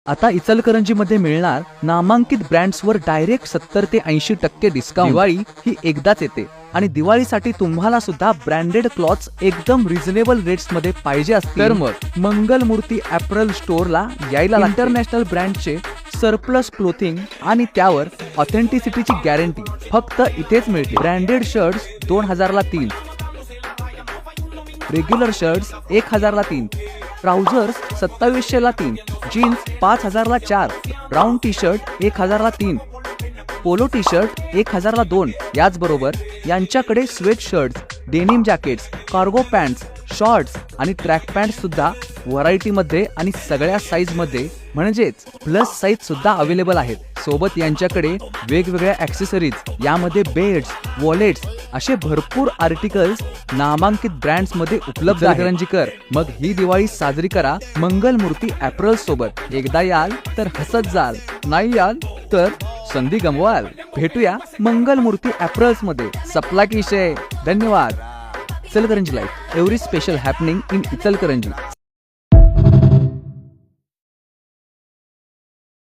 आता इचलकरंजीमध्ये मिळणार नामांकित ब्रँड्सवर डायरेक्ट 70 ते 80% डिस्काउंट. दिवाळी ही एकदाच येते आणि दिवाळीसाठी तुम्हाला सुद्धा ब्रँडेड क्लॉथ्स एकदम रिझनेबल रेट्स मध्ये पाहिजे असतील तर मग मंगलमूर्ती ॲपरल स्टोअरला यायला. इंटरनॅशनल ब्रँडचे सरप्लस क्लोथिंग आणि त्यावर ऑथेंटिसिटीची गॅरंटी फक्त इथेच मिळते. ब्रँडेड शर्ट्स 2000 ला 3, रेग्युलर शर्ट्स 1000 ला 3, ट्राउझर्स 2700 ला 3, जीन्स 5000 ला 4, ब्राउन टी शर्ट 1000 ला 3, पोलो टी शर्ट 1000 ला 2. याचबरोबर यांच्याकडे sweat shirts, denim jackets, cargo pants, shorts आणि ट्रॅक पॅन्ट सुद्धा व्हरायटी मध्ये आणि सगळ्या साईज मध्ये म्हणजेच प्लस साईज सुद्धा अवेलेबल आहेत. सोबत यांच्याकडे वेगवेगळ्या ऍक्सेसरीज, यामध्ये बेड्स, वॉलेट्स असे भरपूर आर्टिकल्स नामांकित ब्रँड्स मध्ये उपलब्ध आहेत. मग ही दिवाळी साजरी करा मंगलमूर्ती ॲपरल सोबत. एकदा याल तर हसत जाल, नाही याल तर संधी गमवाल. भेटूया मंगलमूर्ती ॲपरल्स मध्ये. सपला की विषय. धन्यवाद. Ichalkaranji live, every special happening in Ichalkaranji.